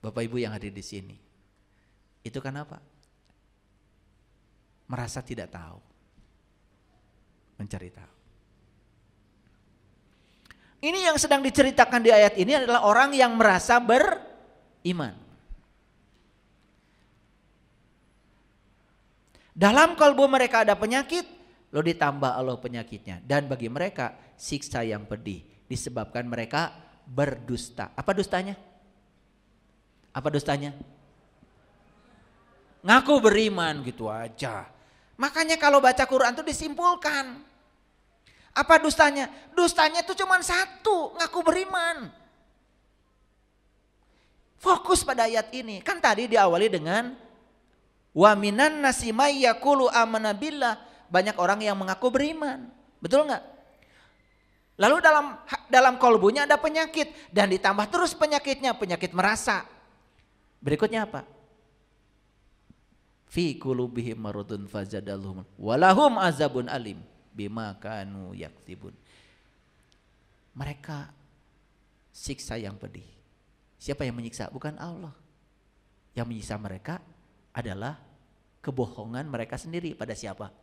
Bapak Ibu yang hadir di sini, itu kan apa? Merasa tidak tahu, mencari tahu. Ini yang sedang diceritakan di ayat ini adalah orang yang merasa beriman. Dalam kalbu mereka ada penyakit, lalu ditambah Allah penyakitnya. Dan bagi mereka siksa yang pedih, disebabkan mereka berdusta. Apa dustanya? Apa dustanya? Ngaku beriman gitu aja. Makanya kalau baca Quran itu disimpulkan. Apa dustanya? Dustanya itu cuma satu, ngaku beriman. Fokus pada ayat ini. Kan tadi diawali dengan wa minan nasi may yaqulu amanna billah. Banyak orang yang mengaku beriman. Betul enggak? Lalu dalam kolbunya ada penyakit dan ditambah terus penyakitnya, penyakit merasa. Berikutnya apa? Fi qulubihim maradun fazadalhum walahum azabun alim bima kanu yaktibun. Mereka siksa yang pedih. Siapa yang menyiksa? Bukan Allah. Yang menyiksa mereka adalah kebohongan mereka sendiri. Pada siapa?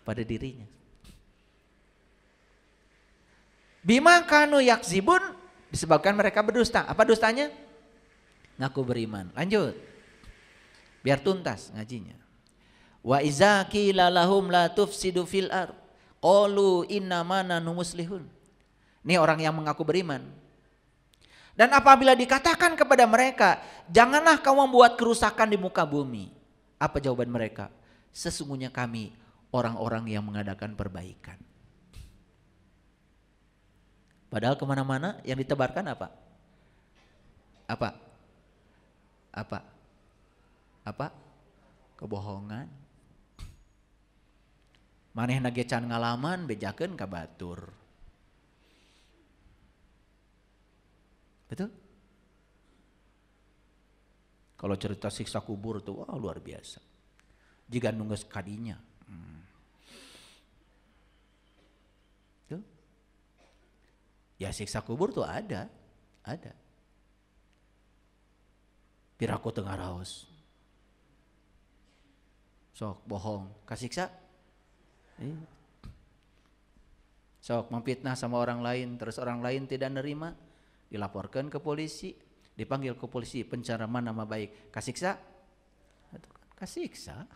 Pada dirinya. Bima kanu yakzibun, disebabkan mereka berdusta. Apa dustanya? Ngaku beriman. Lanjut. Biar tuntas ngajinya. Wa iza qila lahum la tufsidu fil ard qalu innama nahnu muslihun. Ini orang yang mengaku beriman. Dan apabila dikatakan kepada mereka, janganlah kamu membuat kerusakan di muka bumi. Apa jawaban mereka? Sesungguhnya kami orang-orang yang mengadakan perbaikan. Padahal kemana-mana yang ditebarkan apa? Apa? Apa? Apa? Kebohongan. Manehna ge can ngalaman bejakeun ka batur. Betul? Kalau cerita siksa kubur tuh wah luar biasa. Jika nunggus kadinya. Tuh. Ya siksa kubur tuh ada. Piraku tengah raos. Sok bohong, kasiksa. Sok memfitnah sama orang lain, terus orang lain tidak nerima, dilaporkan ke polisi, dipanggil ke polisi, pencemaran nama baik, kasiksa. Kasiksa.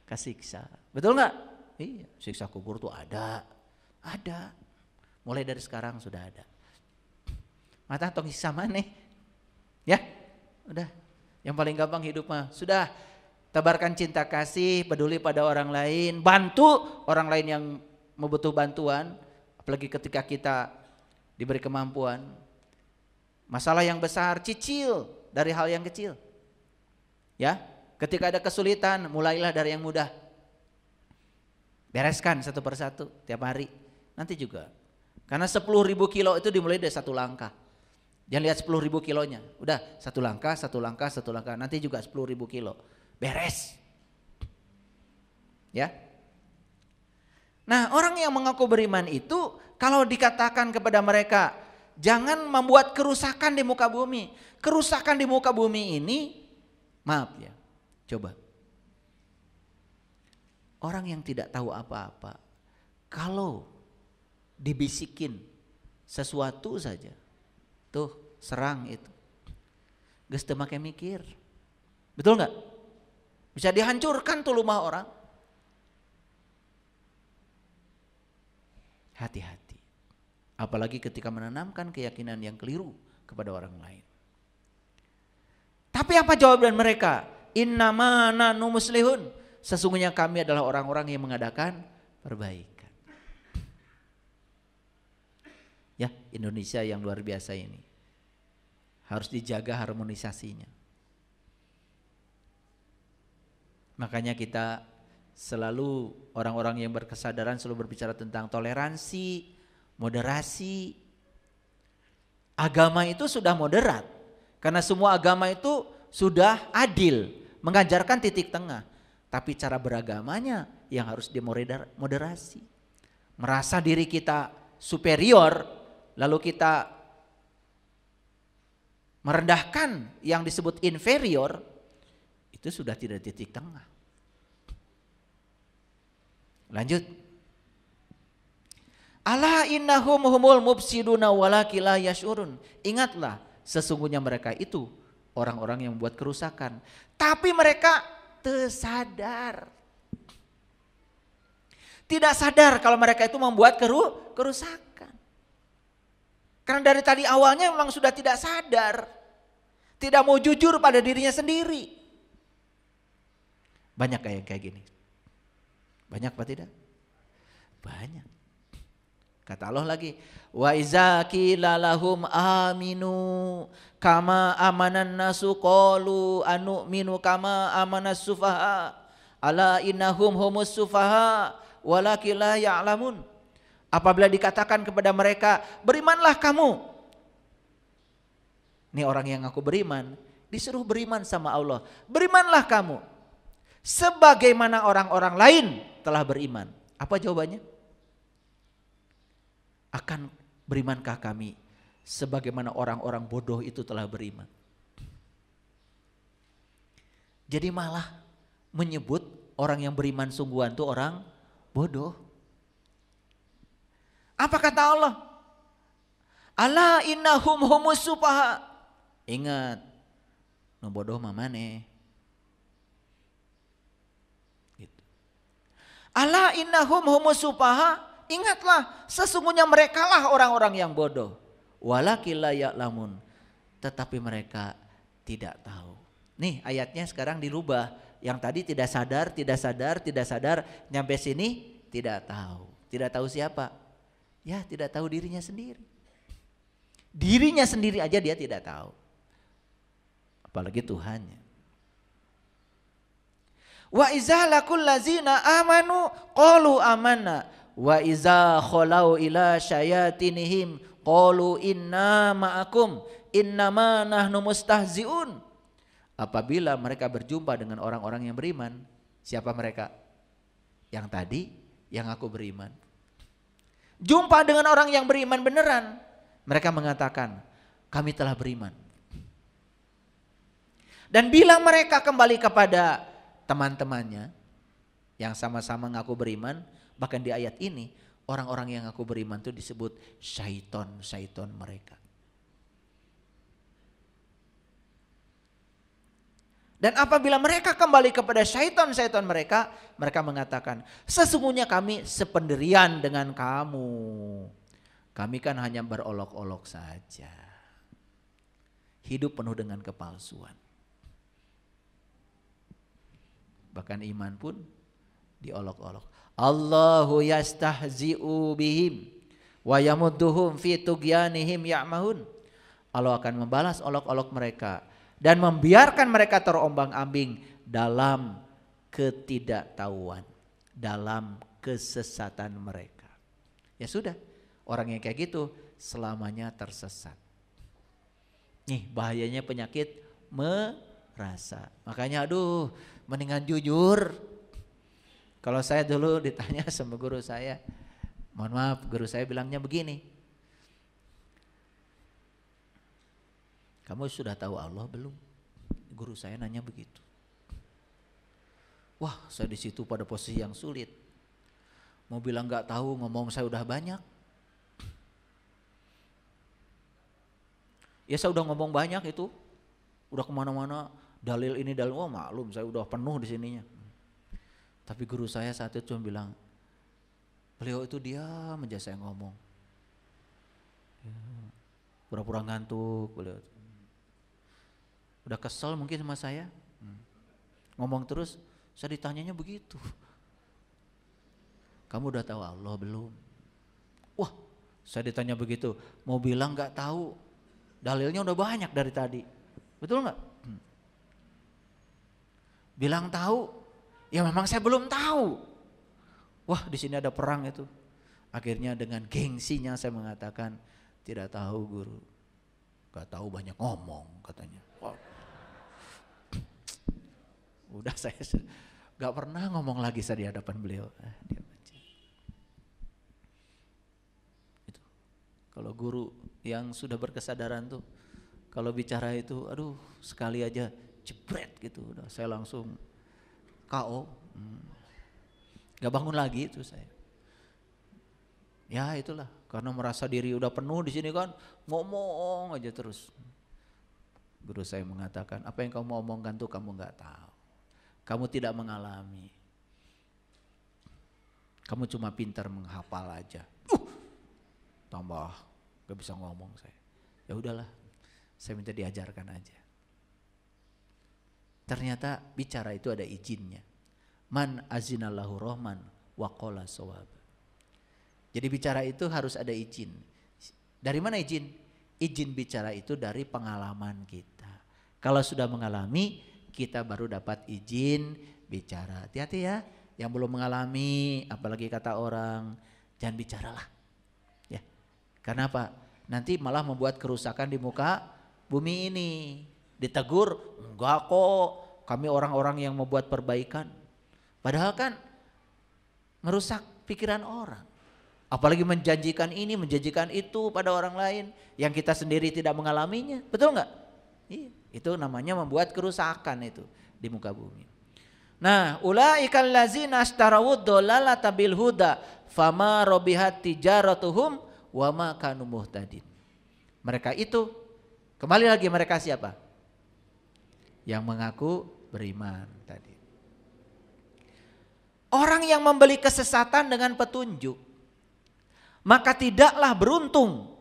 Kasiksa. Betul nggak? Iya, siksa kubur tuh ada. Mulai dari sekarang sudah ada. Mata tong siksa maneh. Ya, udah. Yang paling gampang hidup mah sudah. Tebarkan cinta kasih, peduli pada orang lain, bantu orang lain yang membutuh bantuan, apalagi ketika kita diberi kemampuan. Masalah yang besar, cicil dari hal yang kecil. Ya, ketika ada kesulitan, mulailah dari yang mudah. Bereskan satu persatu tiap hari. Nanti juga. Karena 10.000 kilo itu dimulai dari satu langkah. Jangan lihat 10.000 kilonya. Udah satu langkah. Nanti juga 10.000 kilo. Beres. Ya. Nah, orang yang mengaku beriman itu kalau dikatakan kepada mereka jangan membuat kerusakan di muka bumi. Kerusakan di muka bumi ini, maaf ya. Coba. Orang yang tidak tahu apa-apa, kalau dibisikin sesuatu saja, tuh serang itu. Geus teu make mikir. Betul nggak? Bisa dihancurkan tuh rumah orang. Hati-hati. Apalagi ketika menanamkan keyakinan yang keliru kepada orang lain. Tapi apa jawaban mereka? Innama nahnu muslihun. Sesungguhnya kami adalah orang-orang yang mengadakan perbaikan. Ya, Indonesia yang luar biasa ini. Harus dijaga harmonisasinya. Makanya kita Selalu orang-orang yang berkesadaran selalu berbicara tentang toleransi, moderasi. Agama itu sudah moderat. Karena semua agama itu sudah adil, mengajarkan titik tengah. Tapi cara beragamanya yang harus dimoderasi. Merasa diri kita superior, lalu kita merendahkan yang disebut inferior, itu sudah tidak titik tengah. Lanjut. Ala innahum humul mufsiduna walaki la yash'urun. Ingatlah, sesungguhnya mereka itu orang-orang yang membuat kerusakan, tapi mereka tersadar. Tidak sadar kalau mereka itu membuat kerusakan. Karena dari tadi awalnya memang sudah tidak sadar. Tidak mau jujur pada dirinya sendiri. Banyak kayak gini. Banyak apa tidak? Banyak. Kata Allah lagi, wa iza qila lahum aminu kama amanan nasu qalu anu'minu kama amanas sufaha ala innahum humus sufaha walakin la ya'lamun. Apabila dikatakan kepada mereka, berimanlah kamu. Ini orang yang aku beriman, disuruh beriman sama Allah. Berimanlah kamu sebagaimana orang-orang lain telah beriman. Apa jawabannya? Akan berimankah kami sebagaimana orang-orang bodoh itu telah beriman? Jadi malah menyebut orang yang beriman sungguhan itu orang bodoh. Apa kata Allah? Ala innahum humus sufaha. Ingat, nu bodoh mah maneh. Gitu. Ala innahum humus sufaha. Ingatlah, sesungguhnya merekalah orang-orang yang bodoh. Walakin la ya'lamun, tetapi mereka tidak tahu. Nih ayatnya sekarang dirubah. Yang tadi tidak sadar, tidak sadar, tidak sadar, nyampe sini tidak tahu. Tidak tahu siapa? Ya, tidak tahu dirinya sendiri. Dirinya sendiri aja dia tidak tahu. Apalagi Tuhannya. Wa iza laqul ladzina amanu qalu amanna. Wa iza khalau ila syayatinihim qalu inna ma'akum innama nahnu mustahziun. Apabila mereka berjumpa dengan orang-orang yang beriman, siapa mereka? Yang tadi, yang aku beriman. Jumpa dengan orang yang beriman beneran, mereka mengatakan, kami telah beriman. Dan bila mereka kembali kepada teman-temannya yang sama-sama ngaku beriman, bahkan di ayat ini orang-orang yang aku beriman itu disebut syaiton mereka. Dan apabila mereka kembali kepada syaiton mereka, mereka mengatakan, sesungguhnya kami sependirian dengan kamu. Kami kan hanya berolok-olok saja. Hidup penuh dengan kepalsuan. Bahkan iman pun diolok-olok. Allahu yastahzi'u bihim wa yamudduhum fi tughyanihim ya'mahun. Allah akan membalas olok-olok mereka dan membiarkan mereka terombang-ambing dalam ketidaktahuan, dalam kesesatan mereka. Ya sudah, orang yang kayak gitu selamanya tersesat. Nih bahayanya penyakit merasa. Makanya aduh, mendingan jujur. Kalau saya dulu ditanya sama guru saya, mohon maaf guru saya bilangnya begini, kamu sudah tahu Allah belum? Guru saya nanya begitu. Wah, saya di situ pada posisi yang sulit. Mau bilang nggak tahu, ngomong saya udah banyak. Ya saya udah ngomong banyak itu, udah kemana-mana, dalil ini dalil, oh maklum saya udah penuh di sininya. Tapi guru saya saat itu cuma bilang, beliau itu diam aja saya ngomong. Pura-pura ngantuk beliau. Udah kesel mungkin sama saya. Ngomong terus, saya ditanyanya begitu. Kamu udah tahu Allah belum? Wah, saya ditanya begitu, mau bilang gak tahu. Dalilnya udah banyak dari tadi. Betul gak? Bilang tahu, Ya memang saya belum tahu. Wah di sini ada perang itu. Akhirnya dengan gengsinya saya mengatakan, tidak tahu guru. Gak tahu banyak ngomong katanya. Wah. Udah saya gak pernah ngomong lagi saya di hadapan beliau. Dia baca. Itu. Kalau guru yang sudah berkesadaran tuh, kalau bicara itu, aduh sekali aja jebret gitu. Udah saya langsung KO. Gak bangun lagi itu saya. Ya itulah, karena merasa diri udah penuh di sini kan, ngomong aja terus. Guru saya mengatakan, apa yang kamu omongkan tuh kamu nggak tahu, kamu tidak mengalami, kamu cuma pintar menghafal aja. Tambah gak bisa ngomong saya. Ya udahlah, saya minta diajarkan aja. Ternyata bicara itu ada izinnya. Man azinallahu rahman wa qala shawab. Jadi bicara itu harus ada izin. Dari mana izin? Izin bicara itu dari pengalaman kita. Kalau sudah mengalami, kita baru dapat izin bicara. Hati-hati ya, yang belum mengalami, apalagi kata orang, jangan bicaralah. Ya, karena apa? Nanti malah membuat kerusakan di muka bumi ini. Ditegur, enggak kok, kami orang-orang yang membuat perbaikan. Padahal kan merusak pikiran orang. Apalagi menjanjikan ini, menjanjikan itu pada orang lain yang kita sendiri tidak mengalaminya. Betul nggak? Iya, itu namanya membuat kerusakan itu di muka bumi. Nah, ulaikal ladzina astarawud dolalata bil huda fama robihat tijaratuhum wa ma kanu muhtadin. Mereka itu, kembali lagi mereka siapa? Yang mengaku beriman tadi. Orang yang membeli kesesatan dengan petunjuk, maka tidaklah beruntung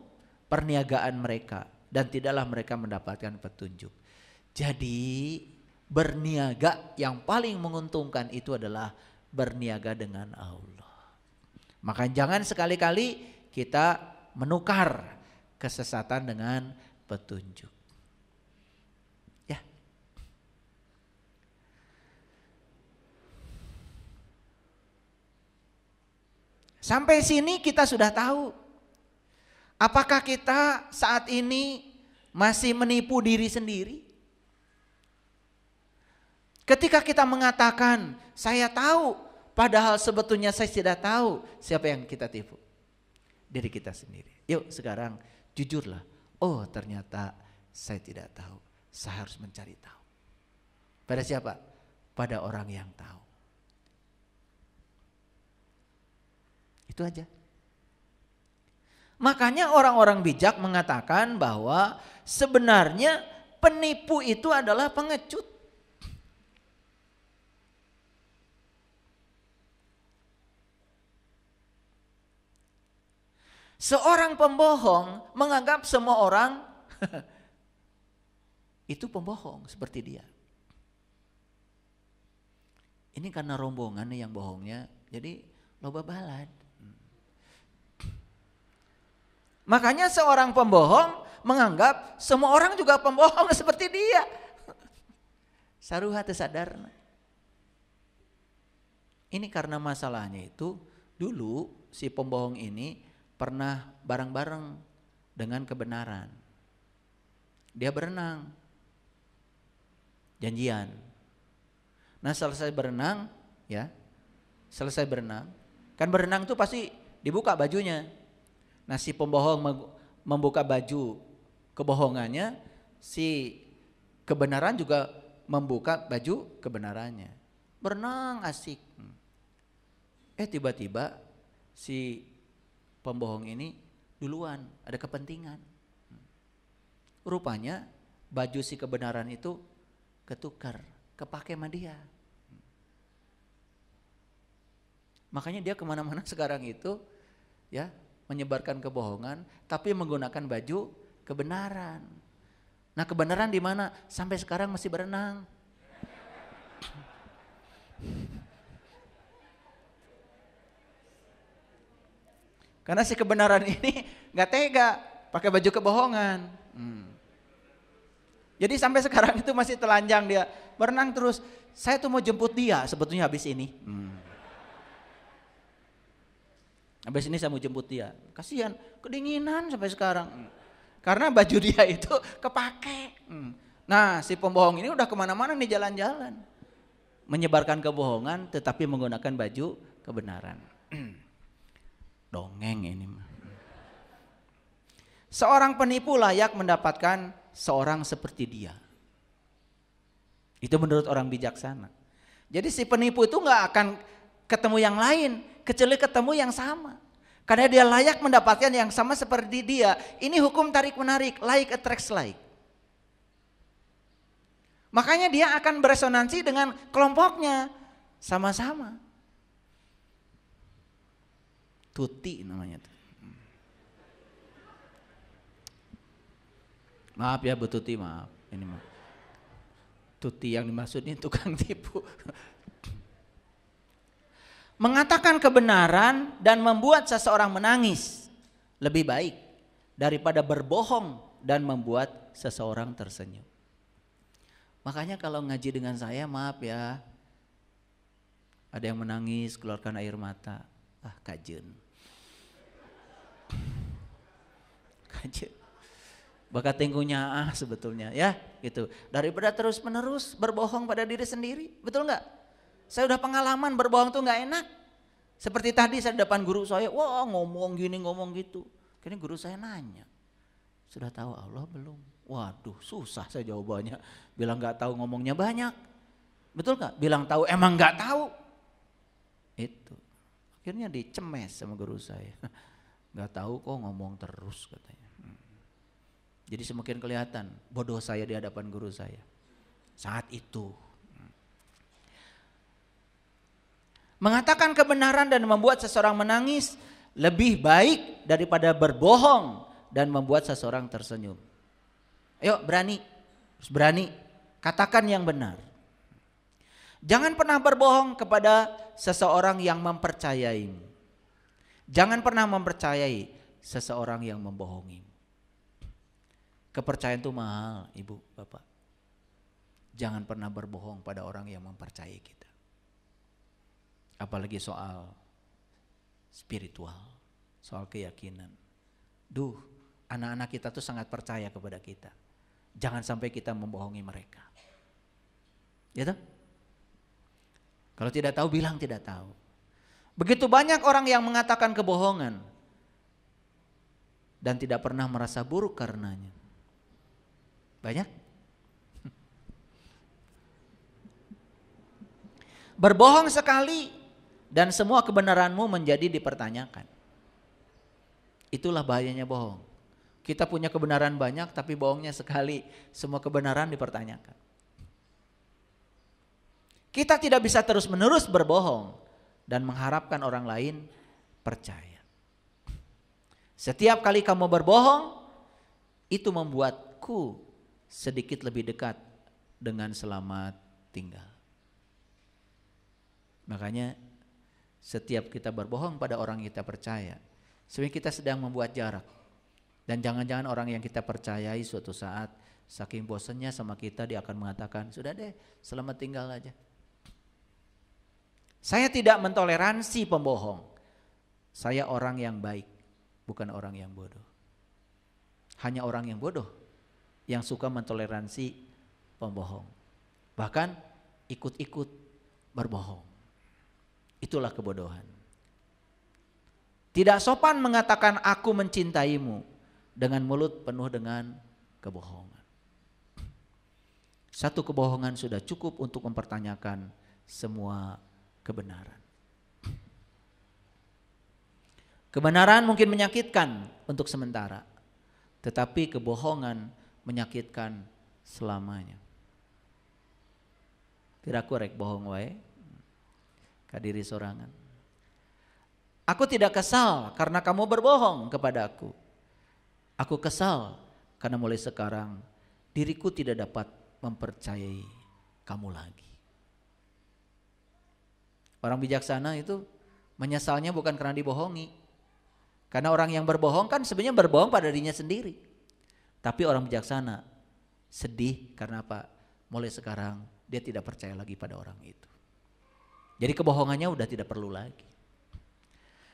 perniagaan mereka dan tidaklah mereka mendapatkan petunjuk. Jadi berniaga yang paling menguntungkan itu adalah berniaga dengan Allah. Maka jangan sekali-kali kita menukar kesesatan dengan petunjuk. Sampai sini kita sudah tahu. Apakah kita saat ini masih menipu diri sendiri? Ketika kita mengatakan saya tahu, padahal sebetulnya saya tidak tahu, siapa yang kita tipu? Diri kita sendiri. Yuk sekarang jujurlah. Oh ternyata saya tidak tahu. Saya harus mencari tahu. Pada siapa? Pada orang yang tahu. Itu aja. Makanya orang-orang bijak mengatakan bahwa sebenarnya penipu itu adalah pengecut. Seorang pembohong menganggap semua orang itu pembohong seperti dia. Ini karena rombongan yang bohongnya, jadi loba balad. Makanya seorang pembohong menganggap semua orang juga pembohong seperti dia. Saruha teu sadar. Ini karena masalahnya itu dulu si pembohong ini pernah bareng-bareng dengan kebenaran. Dia berenang. Janjian. Nah, selesai berenang, ya. Selesai berenang, kan berenang itu pasti dibuka bajunya. Nah si pembohong membuka baju kebohongannya, si kebenaran juga membuka baju kebenarannya. Berenang asik. Tiba-tiba si pembohong ini duluan, ada kepentingan. Rupanya baju si kebenaran itu ketukar, kepake sama dia. Makanya dia kemana-mana sekarang itu ya menyebarkan kebohongan, tapi menggunakan baju kebenaran. Nah kebenaran di mana? Sampai sekarang masih berenang. Karena si kebenaran ini nggak tega pakai baju kebohongan. Jadi sampai sekarang itu masih telanjang dia, berenang terus. Saya tuh mau jemput dia sebetulnya habis ini. Habis ini saya mau jemput dia. Kasihan, kedinginan sampai sekarang. Karena baju dia itu kepake. Nah si pembohong ini udah kemana-mana nih jalan-jalan. Menyebarkan kebohongan tetapi menggunakan baju kebenaran. Dongeng ini mah. Seorang penipu layak mendapatkan seorang seperti dia. Itu menurut orang bijaksana. Jadi si penipu itu gak akan ketemu yang lain, kecuali ketemu yang sama. Karena dia layak mendapatkan yang sama seperti dia. Ini hukum tarik menarik, like attracts like. Makanya dia akan beresonansi dengan kelompoknya, sama-sama. Tuti namanya tuh. Maaf ya Bu Tuti, maaf. Ini maaf. Tuti yang dimaksud ini tukang tipu. Mengatakan kebenaran dan membuat seseorang menangis lebih baik daripada berbohong dan membuat seseorang tersenyum. Makanya kalau ngaji dengan saya, maaf ya, ada yang menangis keluarkan air mata. Kajen. Kajen. Bakat tinggunya sebetulnya ya gitu. Daripada terus menerus berbohong pada diri sendiri, betul nggak? Saya udah pengalaman berbohong tuh nggak enak. Seperti tadi saya di depan guru saya, wah ngomong gini ngomong gitu. Kini guru saya nanya, sudah tahu Allah belum? Waduh susah saya jawabannya. Bilang nggak tahu ngomongnya banyak, betul nggak? Bilang tahu emang nggak tahu. Itu akhirnya dicemes sama guru saya. Nggak tahu kok ngomong terus katanya. Jadi semakin kelihatan bodoh saya di hadapan guru saya saat itu. Mengatakan kebenaran dan membuat seseorang menangis lebih baik daripada berbohong dan membuat seseorang tersenyum. Ayo berani, harus berani, katakan yang benar. Jangan pernah berbohong kepada seseorang yang mempercayaimu. Jangan pernah mempercayai seseorang yang membohongimu. Kepercayaan itu mahal, Ibu, Bapak. Jangan pernah berbohong pada orang yang mempercayai kita. Apalagi soal spiritual, soal keyakinan. Anak-anak kita tuh sangat percaya kepada kita. Jangan sampai kita membohongi mereka. Ya toh? Kalau tidak tahu bilang tidak tahu. Begitu banyak orang yang mengatakan kebohongan dan tidak pernah merasa buruk karenanya. Banyak. Berbohong sekali dan semua kebenaranmu menjadi dipertanyakan. Itulah bahayanya bohong. Kita punya kebenaran banyak tapi bohongnya sekali, semua kebenaran dipertanyakan. Kita tidak bisa terus-menerus berbohong dan mengharapkan orang lain percaya. Setiap kali kamu berbohong, itu membuatku sedikit lebih dekat dengan selamat tinggal. Makanya setiap kita berbohong pada orang yang kita percaya, sebenarnya kita sedang membuat jarak. Dan jangan-jangan orang yang kita percayai suatu saat saking bosannya sama kita, dia akan mengatakan, sudah deh selamat tinggal aja. Saya tidak mentoleransi pembohong. Saya orang yang baik, bukan orang yang bodoh. Hanya orang yang bodoh yang suka mentoleransi pembohong. Bahkan ikut-ikut berbohong. Itulah kebodohan. Tidak sopan mengatakan aku mencintaimu dengan mulut penuh dengan kebohongan. Satu kebohongan sudah cukup untuk mempertanyakan semua kebenaran. Kebenaran mungkin menyakitkan untuk sementara, tetapi kebohongan menyakitkan selamanya. Tidak korek bohong wae, kadiri sorangan. Aku tidak kesal karena kamu berbohong kepada aku. Aku kesal karena mulai sekarang diriku tidak dapat mempercayai kamu lagi. Orang bijaksana itu menyesalnya bukan karena dibohongi. Karena orang yang berbohong kan sebenarnya berbohong pada dirinya sendiri. Tapi orang bijaksana sedih karena apa? Mulai sekarang dia tidak percaya lagi pada orang itu. Jadi kebohongannya udah tidak perlu lagi.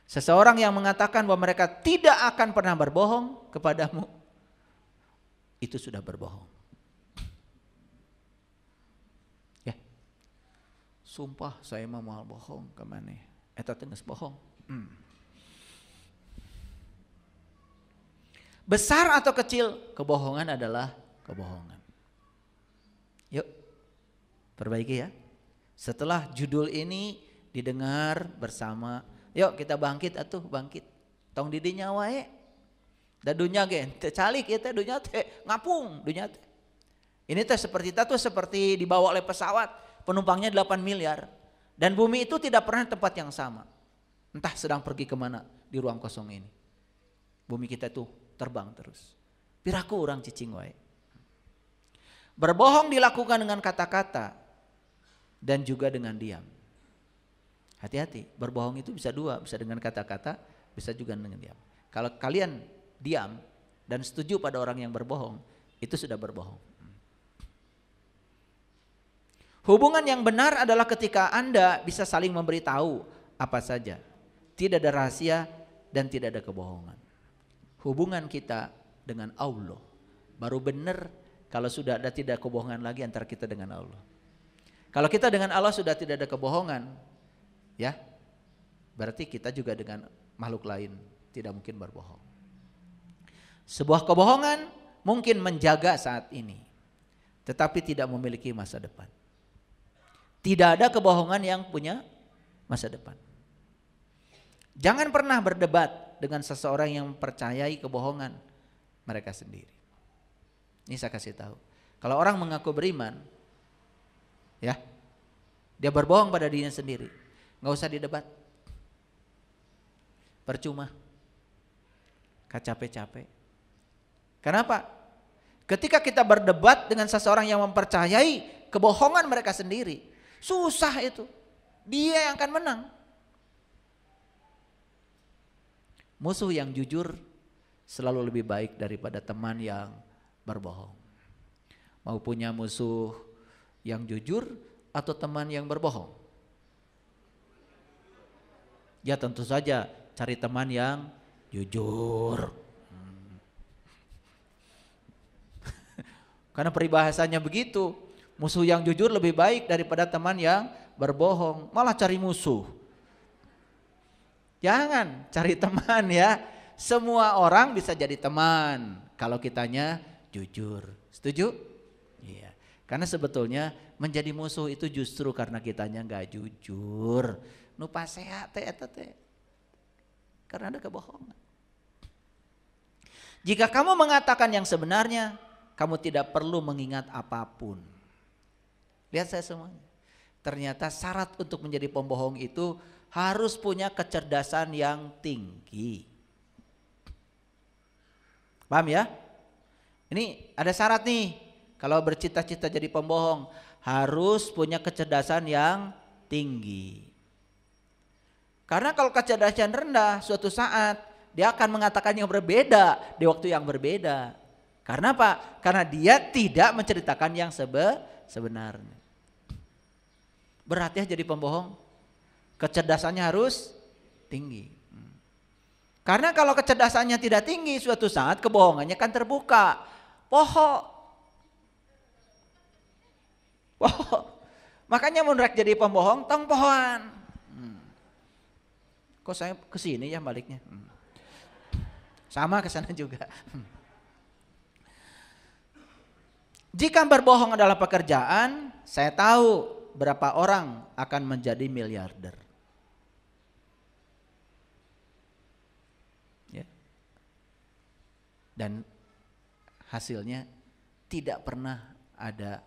Seseorang yang mengatakan bahwa mereka tidak akan pernah berbohong kepadamu, itu sudah berbohong. Ya, sumpah saya mau bohong kemana? Eta tegas bohong. Besar atau kecil, kebohongan adalah kebohongan. Yuk, perbaiki ya. Setelah judul ini didengar bersama, yuk kita bangkit atuh, bangkit. Tong di dinya wae. Da dunya ge teu calik ieu teh dunya teh ngapung dunya teh. Ini teh seperti dibawa oleh pesawat, penumpangnya 8 miliar. Dan bumi itu tidak pernah tempat yang sama. Entah sedang pergi kemana di ruang kosong ini. Bumi kita itu terbang terus. Piraku orang cicing wae. Berbohong dilakukan dengan kata-kata dan juga dengan diam. Hati-hati, berbohong itu bisa dua, bisa dengan kata-kata, bisa juga dengan diam. Kalau kalian diam dan setuju pada orang yang berbohong, itu sudah berbohong. Hubungan yang benar adalah ketika Anda bisa saling memberitahu apa saja. Tidak ada rahasia dan tidak ada kebohongan. Hubungan kita dengan Allah baru benar kalau sudah ada tidak kebohongan lagi antara kita dengan Allah. Kalau kita dengan Allah sudah tidak ada kebohongan, ya, berarti kita juga dengan makhluk lain tidak mungkin berbohong. Sebuah kebohongan mungkin menjaga saat ini, tetapi tidak memiliki masa depan. Tidak ada kebohongan yang punya masa depan. Jangan pernah berdebat dengan seseorang yang mempercayai kebohongan mereka sendiri. Ini saya kasih tahu. Kalau orang mengaku beriman, ya, dia berbohong pada dirinya sendiri, nggak usah didebat. Percuma, capek-capek. Kenapa? Ketika kita berdebat dengan seseorang yang mempercayai kebohongan mereka sendiri, susah itu. Dia yang akan menang. Musuh yang jujur selalu lebih baik daripada teman yang berbohong. Mau punya musuh yang jujur atau teman yang berbohong? Ya tentu saja cari teman yang jujur. Karena peribahasanya begitu. Musuh yang jujur lebih baik daripada teman yang berbohong. Malah cari musuh. Jangan cari teman ya. Semua orang bisa jadi teman kalau kitanya jujur. Setuju? Iya. Karena sebetulnya menjadi musuh itu justru karena kitanya nggak jujur. Nu paseha teh eta teh. Karena ada kebohongan. Jika kamu mengatakan yang sebenarnya, kamu tidak perlu mengingat apapun. Lihat saya semuanya. Ternyata syarat untuk menjadi pembohong itu harus punya kecerdasan yang tinggi. Paham ya? Ini ada syarat nih. Kalau bercita-cita jadi pembohong harus punya kecerdasan yang tinggi. Karena kalau kecerdasan rendah suatu saat dia akan mengatakan yang berbeda di waktu yang berbeda. Karena apa? Karena dia tidak menceritakan yang sebenarnya. Berat ya jadi pembohong. Kecerdasannya harus tinggi. Karena kalau kecerdasannya tidak tinggi, suatu saat kebohongannya kan terbuka. Poho. Makanya menurut jadi pembohong, tong pohoan. Kok saya kesini ya baliknya? Sama kesana juga. Jika berbohong adalah pekerjaan, saya tahu berapa orang akan menjadi miliarder. Ya. Dan hasilnya tidak pernah ada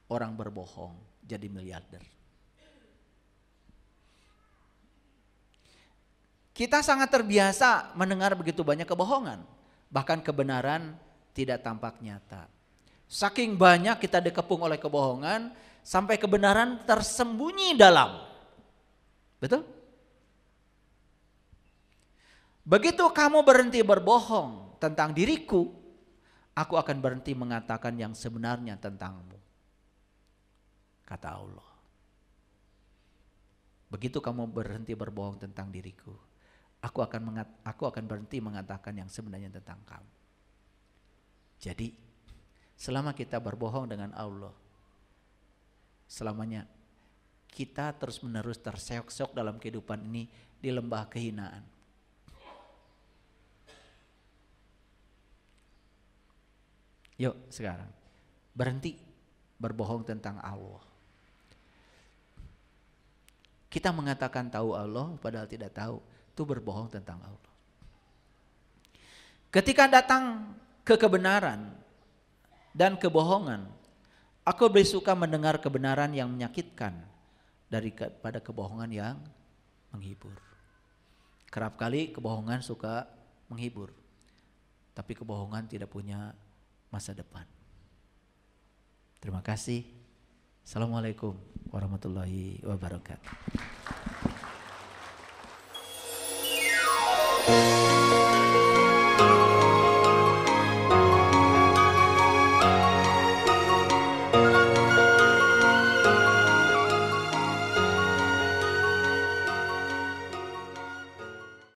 orang berbohong jadi miliarder. Kita sangat terbiasa mendengar begitu banyak kebohongan, bahkan kebenaran tidak tampak nyata. Saking banyak kita dikepung oleh kebohongan, sampai kebenaran tersembunyi dalam. Betul? Begitu kamu berhenti berbohong tentang diriku, aku akan berhenti mengatakan yang sebenarnya tentangmu, kata Allah. Begitu kamu berhenti berbohong tentang diriku, aku akan berhenti mengatakan yang sebenarnya tentang kamu. Jadi selama kita berbohong dengan Allah, selamanya kita terus menerus terseok-seok dalam kehidupan ini di lembah kehinaan. Yuk sekarang berhenti berbohong tentang Allah. Kita mengatakan tahu Allah padahal tidak tahu, itu berbohong tentang Allah. Ketika datang ke kebenaran dan kebohongan, aku lebih suka mendengar kebenaran yang menyakitkan daripada kebohongan yang menghibur. Kerap kali kebohongan suka menghibur, tapi kebohongan tidak punya masa depan. Terima kasih. Assalamualaikum warahmatullahi wabarakatuh.